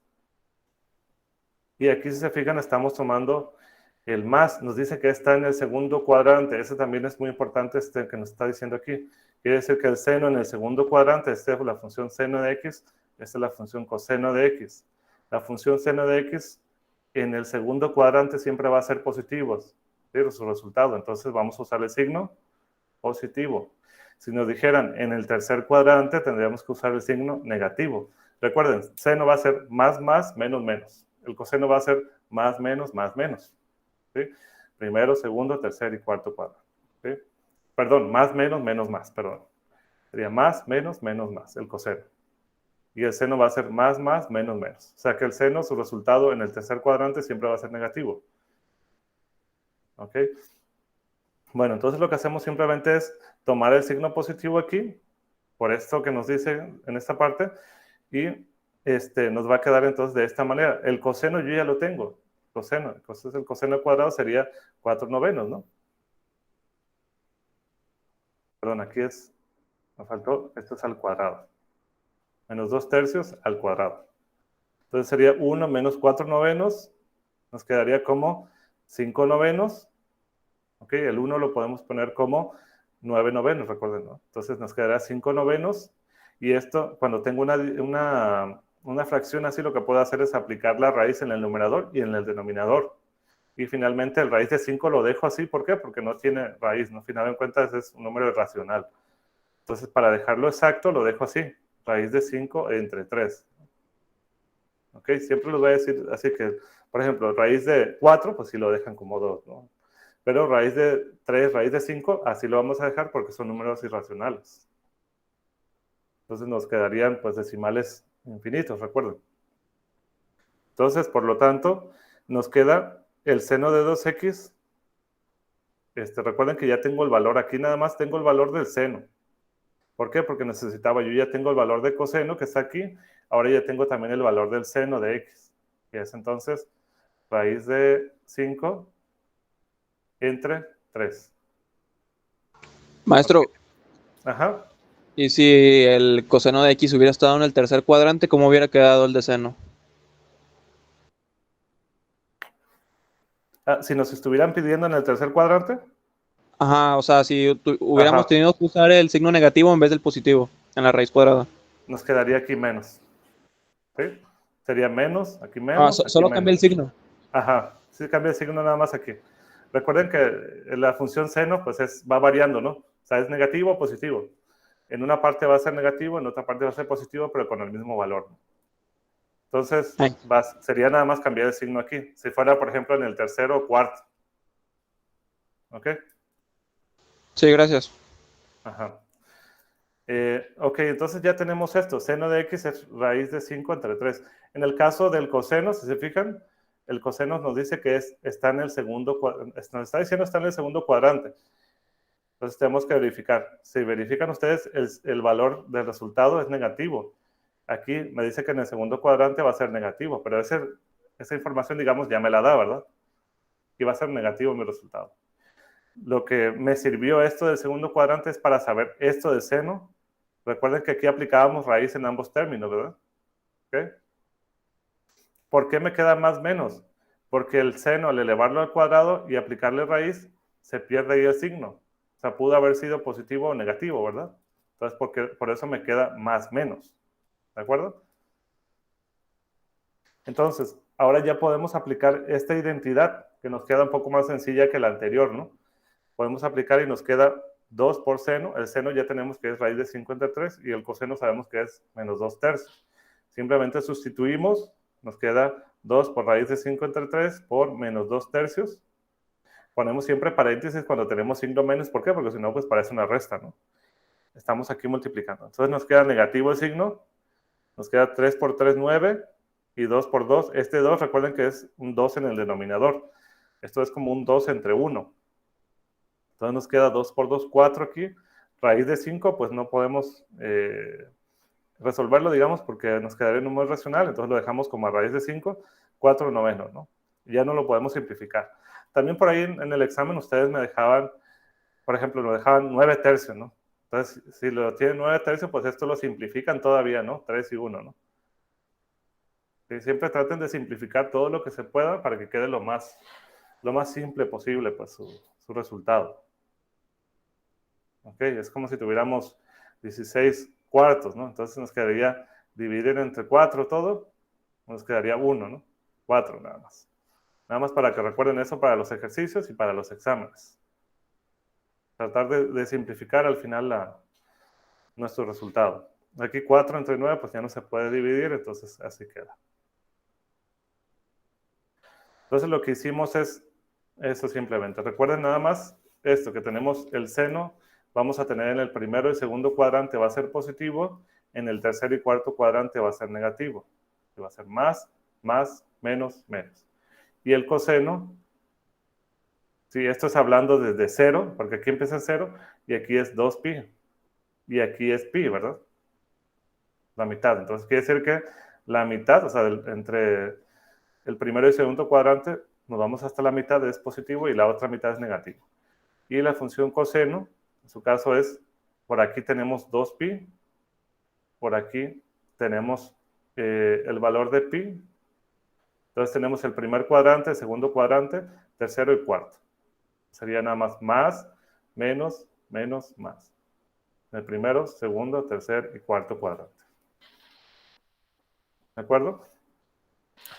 S1: Y aquí, si se fijan, estamos tomando el más. Nos dice que está en el segundo cuadrante. Ese también es muy importante que nos está diciendo aquí. Quiere decir que el seno en el segundo cuadrante, esta es la función seno de x, esta es la función coseno de x. La función seno de x en el segundo cuadrante siempre va a ser positivo, ¿sí? Su resultado. Entonces vamos a usar el signo positivo. Si nos dijeran en el tercer cuadrante, tendríamos que usar el signo negativo. Recuerden, seno va a ser más, más, menos, menos. El coseno va a ser más, menos, más, menos. ¿Sí? Primero, segundo, tercer y cuarto cuadrante. ¿Sí? Perdón, más, menos, menos, más, perdón. Sería más, menos, menos, más, el coseno. Y el seno va a ser más, más, menos, menos. O sea que el seno, su resultado en el tercer cuadrante siempre va a ser negativo. ¿Ok? Bueno, entonces lo que hacemos simplemente es tomar el signo positivo aquí, por esto que nos dice en esta parte, y nos va a quedar entonces de esta manera. El coseno yo ya lo tengo. coseno. Entonces el coseno al cuadrado sería 4 novenos, ¿no? Perdón, aquí me faltó, esto es al cuadrado. Menos 2 tercios al cuadrado. Entonces sería 1 menos 4 novenos, nos quedaría como 5 novenos. ¿Ok? El 1 lo podemos poner como 9 novenos, recuerden, ¿no? Entonces nos quedará 5 novenos. Y esto, cuando tengo una fracción así, lo que puedo hacer es aplicar la raíz en el numerador y en el denominador. Y finalmente el raíz de 5 lo dejo así. ¿Por qué? Porque no tiene raíz, ¿no? Al final de cuentas es un número irracional. Entonces, para dejarlo exacto, lo dejo así. Raíz de 5 entre 3. ¿Ok? Siempre les voy a decir así que, por ejemplo, raíz de 4, pues sí lo dejan como 2, ¿no? Pero raíz de 3, raíz de 5, así lo vamos a dejar porque son números irracionales. Entonces nos quedarían pues decimales infinitos, recuerden. Entonces, por lo tanto, nos queda el seno de 2x. Recuerden que ya tengo el valor aquí, nada más tengo el valor del seno. ¿Por qué? Porque necesitaba, yo ya tengo el valor de coseno que está aquí, ahora ya tengo también el valor del seno de x, que es entonces raíz de 5 entre 3.
S3: Maestro,
S1: Ajá.
S3: ¿y si el coseno de x hubiera estado en el tercer cuadrante, cómo hubiera quedado el de seno?
S1: Si nos estuvieran pidiendo en el tercer cuadrante,
S3: Ajá, o sea, si hubiéramos
S1: ajá,
S3: tenido que usar el signo negativo en vez del positivo en la raíz cuadrada.
S1: nos quedaría aquí menos. ¿Sí? Sería menos, aquí
S3: Ah,
S1: menos, aquí
S3: solo cambia el
S1: menos.
S3: signo.
S1: Ajá, sí cambia el signo nada más aquí. Recuerden que la función seno pues va variando, ¿no? O sea, es negativo o positivo. En una parte va a ser negativo, en otra parte va a ser positivo, pero con el mismo valor. Entonces,
S3: Ay.
S1: sería nada más cambiar el signo aquí. Si fuera, por ejemplo, en el tercero o cuarto. ¿Ok?
S3: Sí, gracias.
S1: Ajá. Ok, entonces ya tenemos esto. Seno de x es raíz de 5 entre 3. En el caso del coseno, si se fijan, el coseno nos dice que está en el segundo, nos está diciendo está en el segundo cuadrante. Entonces tenemos que verificar. Si verifican ustedes, el valor del resultado es negativo. Aquí me dice que en el segundo cuadrante va a ser negativo, pero esa información, digamos, ya me la da, ¿verdad? Y va a ser negativo mi resultado. Lo que me sirvió esto del segundo cuadrante es para saber esto de seno. Recuerden que aquí aplicábamos raíz en ambos términos, ¿verdad? ¿Okay? ¿Por qué me queda más menos? Porque el seno, al elevarlo al cuadrado y aplicarle raíz, se pierde ahí el signo. O sea, pudo haber sido positivo o negativo, ¿verdad? Entonces, por eso me queda más menos. ¿De acuerdo? Entonces, ahora ya podemos aplicar esta identidad, que nos queda un poco más sencilla que la anterior, ¿no? Podemos aplicar y nos queda 2 por seno. El seno ya tenemos que es raíz de 5 entre 3 y el coseno sabemos que es menos 2 tercios. Simplemente sustituimos, nos queda 2 por raíz de 5 entre 3 por menos 2 tercios. Ponemos siempre paréntesis cuando tenemos signo menos. ¿Por qué? Porque si no, pues parece una resta, ¿no? Estamos aquí multiplicando. Entonces nos queda negativo el signo. Nos queda 3 por 3, 9 y 2 por 2. Este 2, recuerden que es un 2 en el denominador. Esto es como un 2 entre 1. Entonces nos queda 2 por 2, 4 aquí. Raíz de 5, pues no podemos resolverlo, digamos, porque nos quedaría un número racional. Entonces lo dejamos como a raíz de 5, 4 novenos, ¿no? Ya no lo podemos simplificar. También por ahí en el examen ustedes me dejaban, por ejemplo, lo dejaban 9 tercios, ¿no? Entonces, si lo tienen 9 tercios, pues esto lo simplifican todavía, ¿no? 3 y 1, ¿no? Sí, siempre traten de simplificar todo lo que se pueda para que quede lo más simple posible, pues, su resultado. ¿Ok? Es como si tuviéramos 16 cuartos, ¿no? Entonces nos quedaría dividir entre 4 todo, nos quedaría 1, ¿no? 4 nada más. Nada más para que recuerden eso para los ejercicios y para los exámenes. Tratar de simplificar al final nuestro resultado. Aquí 4 entre 9 pues ya no se puede dividir, entonces así queda. Entonces lo que hicimos es eso simplemente. Recuerden nada más esto, que tenemos el seno, vamos a tener en el primero y segundo cuadrante va a ser positivo, en el tercer y cuarto cuadrante va a ser negativo. Va a ser más, más, menos, menos. Y el coseno, sí, esto es hablando desde 0, porque aquí empieza en 0 y aquí es 2pi. Y aquí es pi, ¿verdad? La mitad. Entonces quiere decir que la mitad, o sea, entre el primero y segundo cuadrante nos vamos hasta la mitad, es positivo y la otra mitad es negativo. Y la función coseno, en su caso es, por aquí tenemos 2pi, por aquí tenemos el valor de pi. Entonces tenemos el primer cuadrante, el segundo cuadrante, tercero y cuarto. Sería nada más, menos, menos, más. El primero, segundo, tercer y cuarto cuadrante. ¿De acuerdo?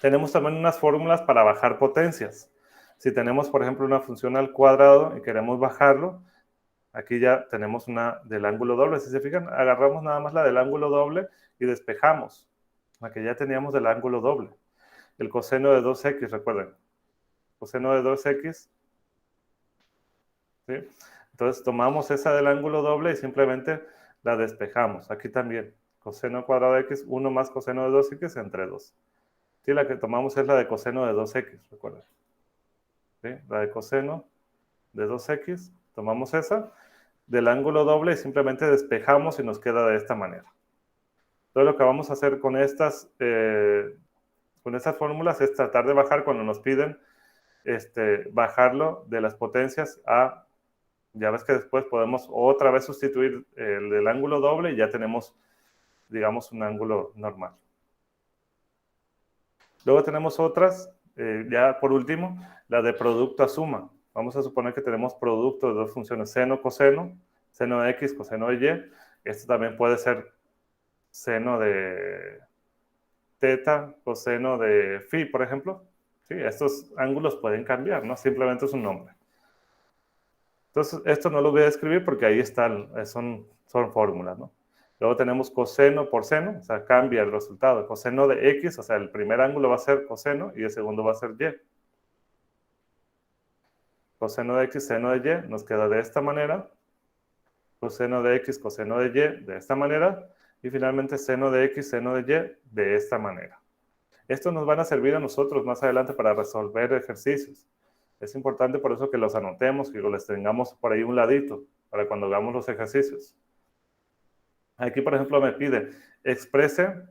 S1: Tenemos también unas fórmulas para bajar potencias. Si tenemos, por ejemplo, una función al cuadrado y queremos bajarlo, aquí ya tenemos una del ángulo doble. Si se fijan, agarramos nada más la del ángulo doble y despejamos la que ya teníamos del ángulo doble. El coseno de 2x, recuerden. Coseno de 2x. ¿Sí? Entonces tomamos esa del ángulo doble y simplemente la despejamos. Aquí también. Coseno cuadrado de x, 1 más coseno de 2x entre 2. Sí, la que tomamos es la de coseno de 2x, recuerden. ¿Sí? La de coseno de 2x, tomamos esa del ángulo doble y simplemente despejamos y nos queda de esta manera. Entonces lo que vamos a hacer con estas fórmulas es tratar de bajar cuando nos piden bajarlo de las potencias a, ya ves que después podemos otra vez sustituir el del ángulo doble y ya tenemos, digamos, un ángulo normal. Luego tenemos otras, ya por último, la de producto a suma. Vamos a suponer que tenemos producto de dos funciones, seno, coseno, seno de x, coseno de y. Esto también puede ser seno de teta, coseno de phi, por ejemplo. ¿Sí? Estos ángulos pueden cambiar, ¿no? Simplemente es un nombre. Entonces, esto no lo voy a escribir porque ahí están, son fórmulas, ¿no? Luego tenemos coseno por seno, o sea, cambia el resultado. Coseno de x, o sea, el primer ángulo va a ser coseno y el segundo va a ser y. Coseno de x, seno de y, nos queda de esta manera. Coseno de x, coseno de y, de esta manera. Y finalmente seno de x, seno de y, de esta manera. Estos nos van a servir a nosotros más adelante para resolver ejercicios. Es importante por eso que los anotemos, que les tengamos por ahí un ladito, para cuando hagamos los ejercicios. Aquí, por ejemplo, me pide, exprese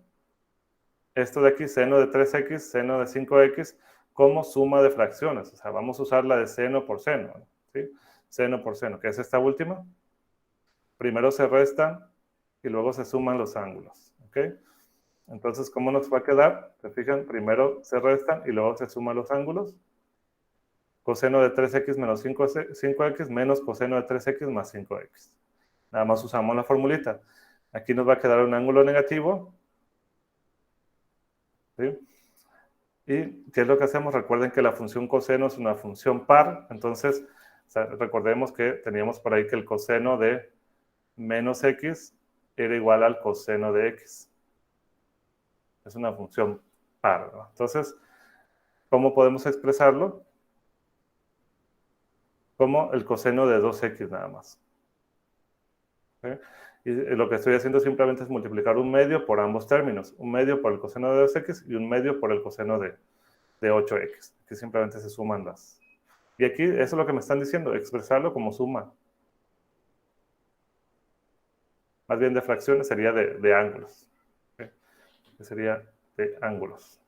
S1: esto de aquí, seno de 3x, seno de 5x, como suma de fracciones. O sea, vamos a usar la de seno por seno, ¿sí? Seno por seno, que es esta última. Primero se restan y luego se suman los ángulos, ¿ok? Entonces, ¿cómo nos va a quedar? Se fijan, primero se restan y luego se suman los ángulos. Coseno de 3x menos 5x menos coseno de 3x más 5x. Nada más usamos la formulita. Aquí nos va a quedar un ángulo negativo. ¿Sí? ¿Y qué es lo que hacemos? Recuerden que la función coseno es una función par. Entonces, recordemos que teníamos por ahí que el coseno de menos x era igual al coseno de x. Es una función par, ¿no? Entonces, ¿cómo podemos expresarlo? Como el coseno de 2x nada más. ¿Sí? Y lo que estoy haciendo simplemente es multiplicar un medio por ambos términos. Un medio por el coseno de 2x y un medio por el coseno de 8x. Aquí simplemente se suman las. Y aquí eso es lo que me están diciendo, expresarlo como suma. Más bien de fracciones sería de ángulos. ¿Sí? Sería de ángulos.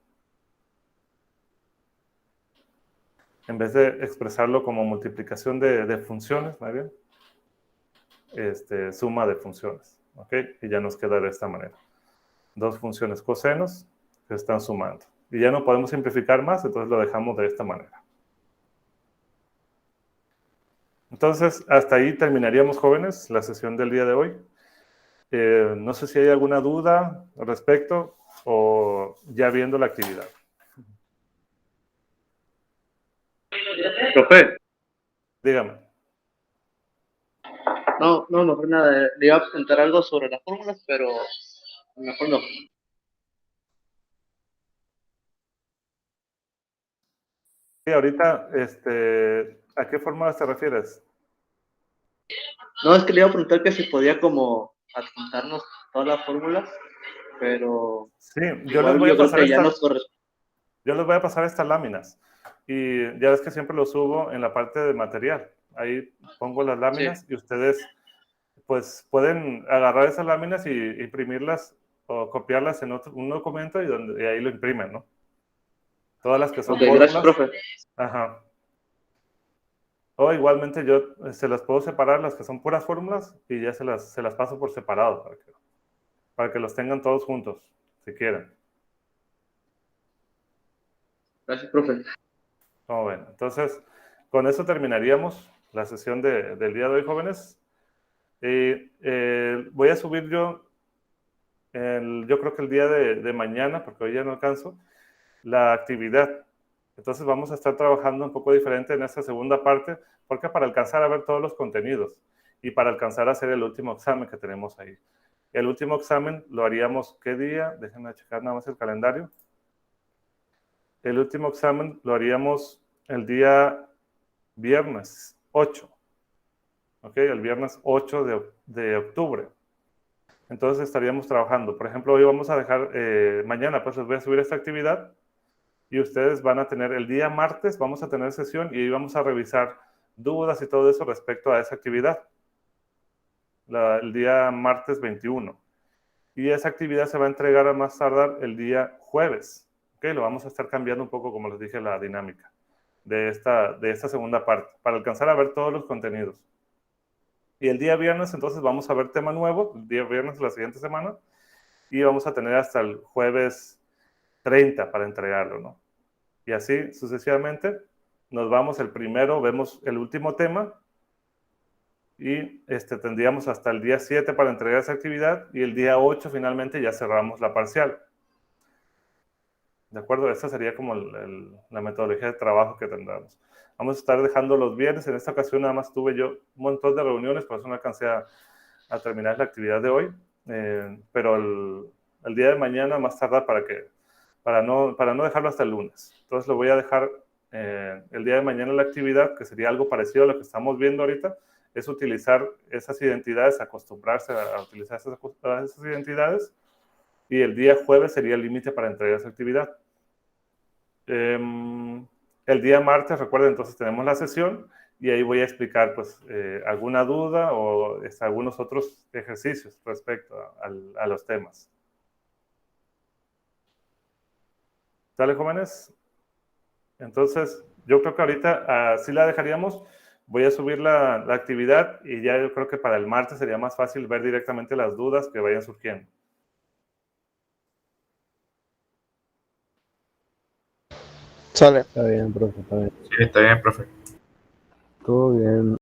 S1: En vez de expresarlo como multiplicación de funciones, ¿muy bien? Suma de funciones, ¿ok? Y ya nos queda de esta manera. Dos funciones cosenos que están sumando. Y ya no podemos simplificar más, entonces lo dejamos de esta manera. Entonces, hasta ahí terminaríamos, jóvenes, la sesión del día de hoy. No sé si hay alguna duda al respecto o ya viendo la actividad.
S4: Profe,
S1: Dígame.
S4: no, mejor nada. Le iba a presentar algo sobre las fórmulas, pero mejor no.
S1: Sí, ahorita, ¿a qué fórmulas te refieres?
S4: No, es que le iba a preguntar que si podía como adjuntarnos todas las fórmulas, pero
S1: Sí,
S4: igual yo creo que ya nos corresponde.
S1: Yo les voy a pasar estas láminas. Y ya ves que siempre lo subo en la parte de material. Ahí pongo las láminas
S4: Sí.
S1: y ustedes pues pueden agarrar esas láminas y imprimirlas o copiarlas en un documento y ahí lo imprimen, ¿no? Todas las que son
S4: Ok, gracias,
S1: fórmulas.
S4: profe.
S1: Ajá. O igualmente yo se las puedo separar, las que son puras fórmulas, y ya se las paso por separado para que los tengan todos juntos, si quieren.
S4: Gracias, profe.
S1: Como ven. Entonces, con eso terminaríamos la sesión del día de hoy, jóvenes. Voy a subir yo creo que el día de mañana, porque hoy ya no alcanzo, la actividad. Entonces vamos a estar trabajando un poco diferente en esta segunda parte, porque para alcanzar a ver todos los contenidos y para alcanzar a hacer el último examen que tenemos ahí. El último examen lo haríamos, ¿qué día? Déjenme checar nada más el calendario. El último examen lo haríamos el día viernes 8. ¿Ok? El viernes 8 de octubre. Entonces estaríamos trabajando. Por ejemplo, hoy vamos a dejar, mañana pues les voy a subir esta actividad y ustedes van a tener el día martes, vamos a tener sesión y ahí vamos a revisar dudas y todo eso respecto a esa actividad. El día martes 21. Y esa actividad se va a entregar a más tardar el día jueves. ¿Ok? Lo vamos a estar cambiando un poco, como les dije, la dinámica de esta segunda parte, para alcanzar a ver todos los contenidos. Y el día viernes, entonces, vamos a ver tema nuevo, el día viernes de la siguiente semana, y vamos a tener hasta el jueves 30 para entregarlo, ¿no? Y así sucesivamente, nos vamos el primero, vemos el último tema, y tendríamos hasta el día 7 para entregar esa actividad, y el día 8 finalmente ya cerramos la parcial. ¿De acuerdo? Esta sería como la metodología de trabajo que tendremos. Vamos a estar dejando los viernes. En esta ocasión nada más tuve yo un montón de reuniones, por eso no alcancé a terminar la actividad de hoy. Pero el día de mañana más tardar para no dejarlo hasta el lunes. Entonces lo voy a dejar el día de mañana la actividad, que sería algo parecido a lo que estamos viendo ahorita, es utilizar esas identidades, acostumbrarse a utilizar esas identidades, y el día jueves sería el límite para entregar esa actividad. El día martes, recuerden, entonces tenemos la sesión y ahí voy a explicar pues alguna duda o algunos otros ejercicios respecto a los temas. ¿Sale, jóvenes? Entonces, yo creo que ahorita sí la dejaríamos. Voy a subir la actividad y ya yo creo que para el martes sería más fácil ver directamente las dudas que vayan surgiendo.
S3: Sale.
S5: Está bien, profe, está bien.
S2: Sí, está bien, profe.
S5: Todo bien.